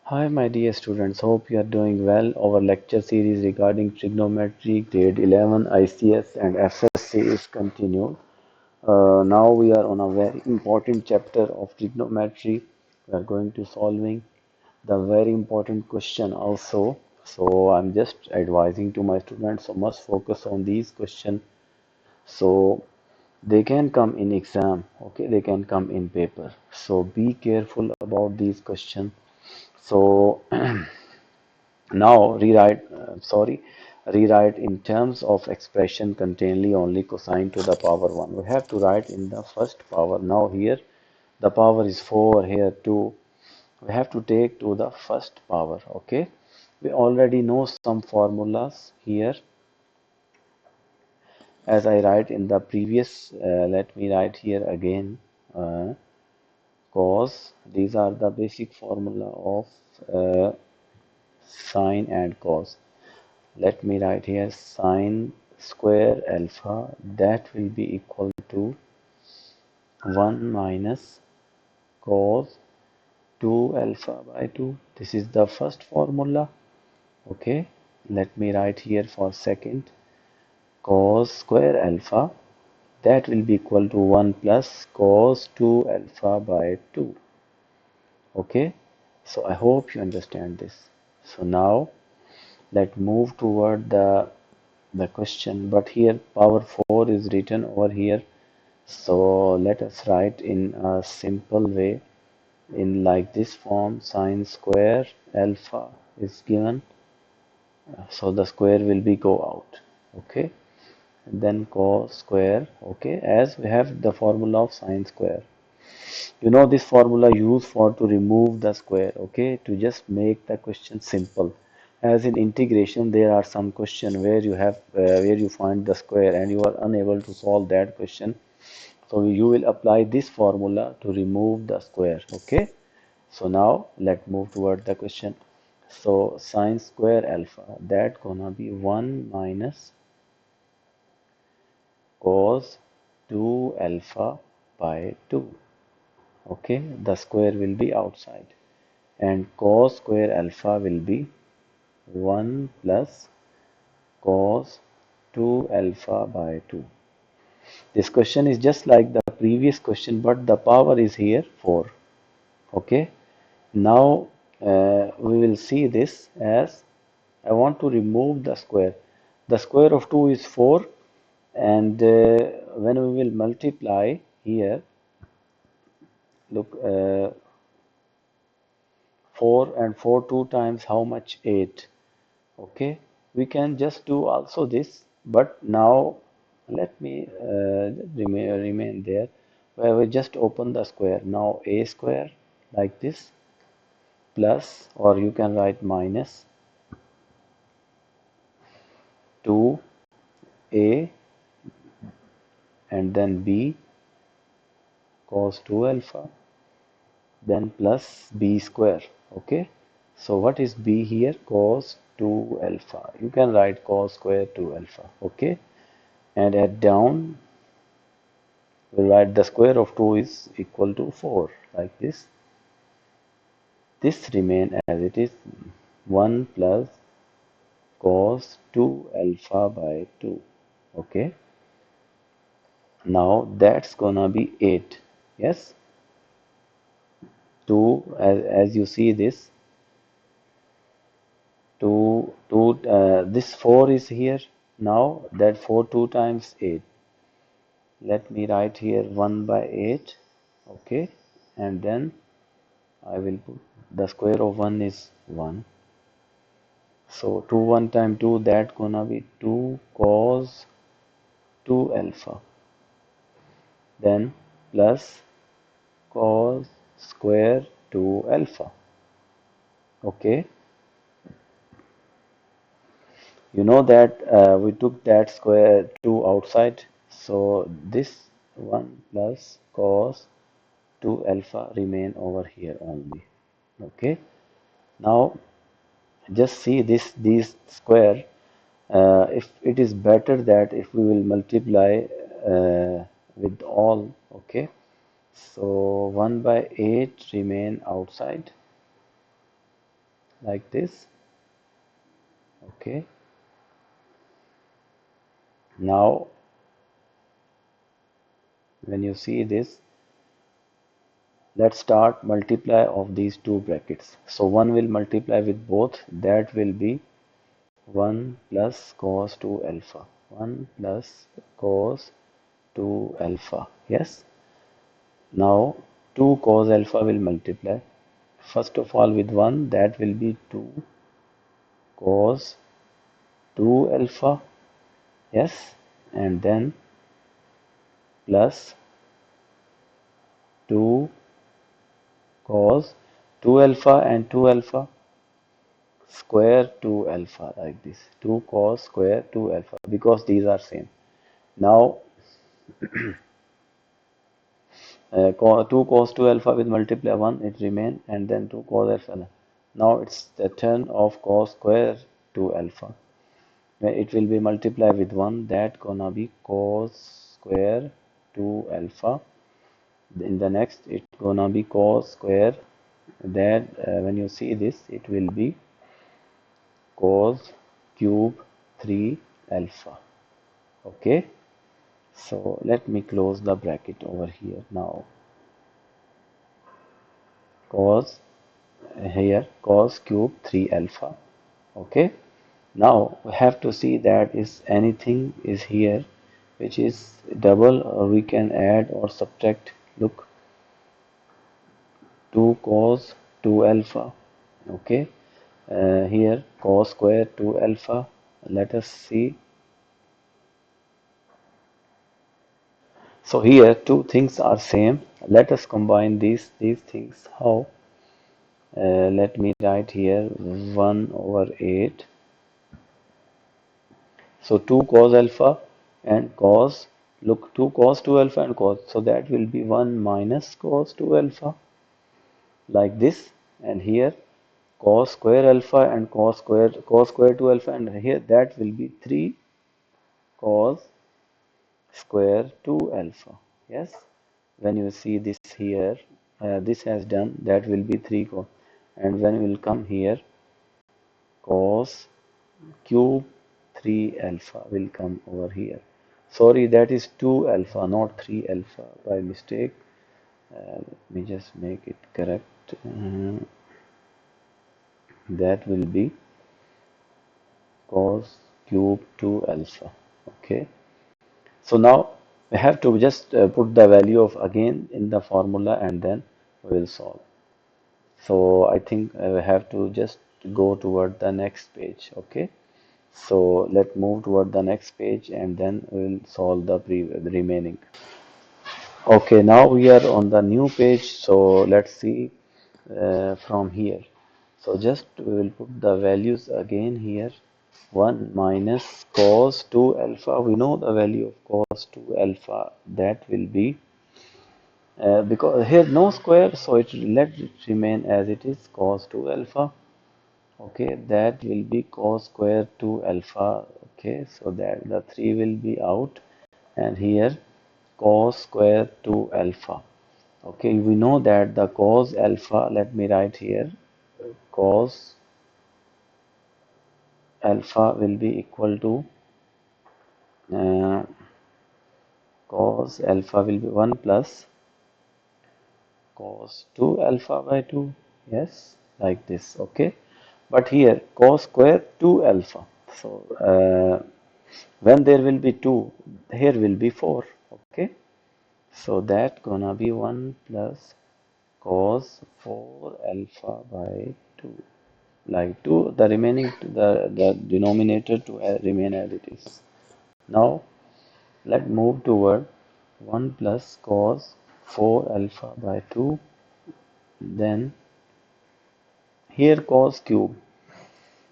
Hi, my dear students. Hope you are doing well. Our lecture series regarding trigonometry, grade 11, ICS, and F.SC is continued. Now we are on a very important chapter of trigonometry. We are going to solving the very important question also. So I'm just advising to my students, so must focus on these questions. So they can come in exam, okay? They can come in paper. So be careful about these questions. So now rewrite in terms of expression containing only cosine to the power 1. We have to write in the first power. Now here the power is 4, here 2. We have to take to the first power, okay? We already know some formulas here as I write in the previous, let me write here again, cos. These are the basic formula of sine and cos. Let me write here sine square alpha, that will be equal to 1 minus cos 2 alpha by 2. This is the first formula. Okay, let me write here for second, cos square alpha, that will be equal to 1 plus cos 2 alpha by 2. Okay, so I hope you understand this. So now let's move toward the question, but here power 4 is written over here, so let us write in a simple way in like this form. Sine square alpha is given, so the square will be go out, okay, and then cos square, okay, as we have the formula of sine square. You know this formula used for to remove the square, okay, to just make the question simple. As in integration, there are some question where you have where you find the square and you are unable to solve that question. So you will apply this formula to remove the square, okay. So now let's move toward the question. So sine square alpha, that gonna be 1 minus cos 2 alpha by 2. Okay, the square will be outside, and cos square alpha will be 1 plus cos 2 alpha by 2. This question is just like the previous question, but the power is here 4. Okay, now we will see this as I want to remove the square. The square of 2 is 4, and when we will multiply here, look, 4 and 4 2 times how much? 8. Okay, we can just do also this, but now let me remain there where we just open the square. Now a square like this plus, or you can write minus 2a and then b cos 2 alpha, then plus b square. Okay, so what is b here? Cos 2 alpha. You can write cos square 2 alpha. Okay, and add down, we write the square of 2 is equal to 4 like this. This remain as it is, 1 plus cos 2 alpha by 2. Okay, now that's gonna be 8. Yes, 2, as you see this 2 this 4 is here. Now that 4 2 times 8, let me write here 1 by 8. Okay, and then I will put the square of 1 is 1. So 2 1 time 2, that gonna be 2 cos 2 alpha, then plus cos square 2 alpha. Okay, you know that we took that square 2 outside, so this 1 plus cos 2 alpha remain over here only. Okay, now just see this these square. If it is better that if we will multiply with all, okay, so 1 by 8 remain outside, like this. Okay, now when you see this, let's start multiply of these two brackets. So 1 will multiply with both, that will be 1 plus cos 2 alpha. 1 plus cos 2 alpha. Yes. Now 2 cos alpha will multiply. First of all with 1, that will be 2 cos 2 alpha. Yes. And then plus 2 cos 2 alpha and 2 alpha square 2 alpha, like this. 2 cos square 2 alpha, because these are same. Now 2 cos 2 alpha will multiply 1, it remain, and then 2 cos alpha. Now it's the turn of cos square 2 alpha. It will be multiplied with 1, that gonna be cos square 2 alpha. In the next, it gonna be cos square, that when you see this, it will be cos cube 3 alpha. Okay, so let me close the bracket over here. Now cos here cos cube 3 alpha. Okay, now we have to see that is anything is here which is double, or we can add or subtract. Look, 2 cos 2 alpha. Okay, here cos square 2 alpha. Let us see. So here two things are same. Let us combine these things. How? Let me write here 1 over 8. So 2 cos alpha and cos, look, 2 cos 2 alpha and cos. So that will be 1 minus cos 2 alpha, like this. And here cos square alpha and cos square 2 alpha, and here that will be 3 cos square 2 alpha. Yes, when you see this here, this has done, that will be 3 cos, and when we will come here, cos cube 3 alpha will come over here. Sorry, that is 2 alpha, not 3 alpha, by mistake. Let me just make it correct. That will be cos cube 2 alpha. Okay, so now we have to just put the value of again in the formula, and then we will solve. So I think I have to just go toward the next page. Okay, so let's move toward the next page, and then we'll solve the remaining. Okay, now we are on the new page. So let's see from here. So just we will put the values again here. 1 minus cos 2 alpha. We know the value of cos 2 alpha. That will be, because here no square, so let it remain as it is, cos 2 alpha. Okay, that will be cos square 2 alpha. Okay, so that the 3 will be out, and here cos square 2 alpha. Okay, we know that the cos alpha, let me write here, cos alpha will be equal to, uh, cos alpha will be 1 plus cos 2 alpha by 2. Yes, like this. Okay, but here cos square 2 alpha. So when there will be 2, here will be 4. Okay, so that gonna be 1 plus cos 4 alpha by 2, like 2, the remaining, the denominator to remain as it is. Now let's move toward 1 plus cos 4 alpha by 2, then here cos cube.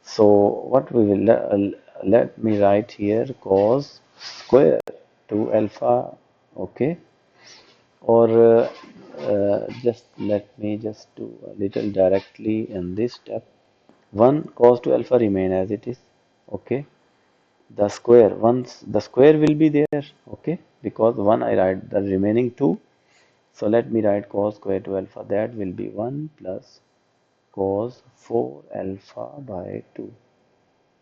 So what we will let me write here cos square 2 alpha. Okay, or just let me just do a little directly in this step. 1 cos 2 alpha remain as it is. Okay, the square, once the square will be there. Okay, because 1 I write the remaining 2. So let me write cos square 2 alpha, that will be 1 plus cos 4 alpha by 2,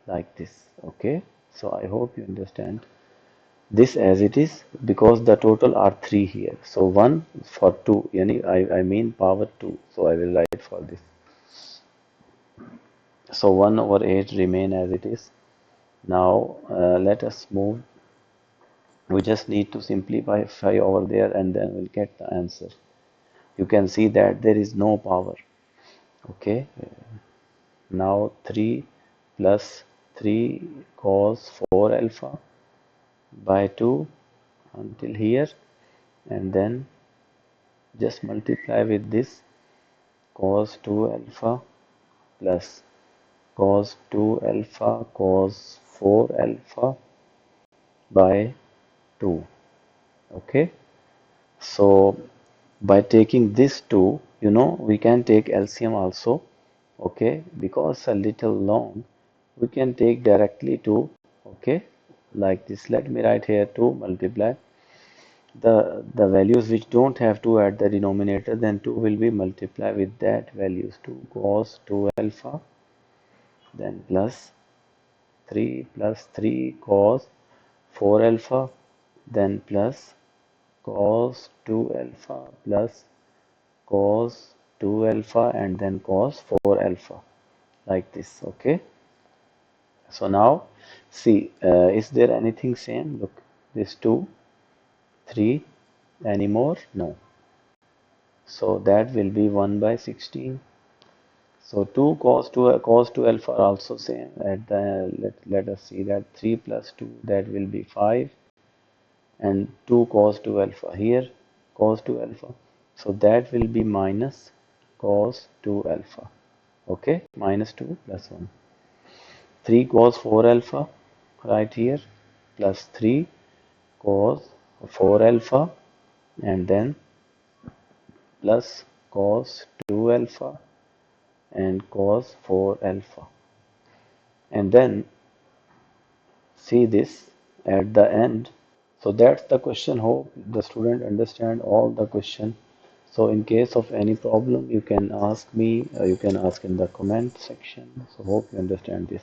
like this. Okay, so I hope you understand this as it is, because the total are 3 here. So 1 for 2, yani I mean power 2. So I will write for this. So 1 over 8 remain as it is. Now let us move. We just need to simplify over there and then we'll get the answer. You can see that there is no power. Okay, now 3 plus 3 cos 4 alpha by 2 until here, and then just multiply with this cos 2 alpha plus cos 2 alpha cos 4 alpha by 2. Okay, so by taking this 2, we can take LCM also. Okay, because a little long, we can take directly 2. Okay, like this. Let me write here 2 multiply the values which don't have 2 at the denominator, then 2 will be multiplied with that values, 2 cos 2 alpha, then plus 3 cos 4 alpha, then plus cos 2 alpha plus cos 2 alpha, and then cos 4 alpha, like this. Okay, so now see, is there anything same? Look, this 2, 3, anymore? No. So that will be 1 by 16. So 2 cos 2 alpha are also same. At the let us see that 3 plus 2, that will be 5, and 2 cos 2 alpha here, cos 2 alpha. So that will be minus cos 2 alpha. Okay, minus 2 plus 1. 3 cos 4 alpha right here plus 3 cos 4 alpha, and then plus cos 2 alpha and cos 4 alpha. And then see this at the end. So that's the question. Hope the student understand all the question. So in case of any problem, you can ask me, you can ask in the comment section. So hope you understand this.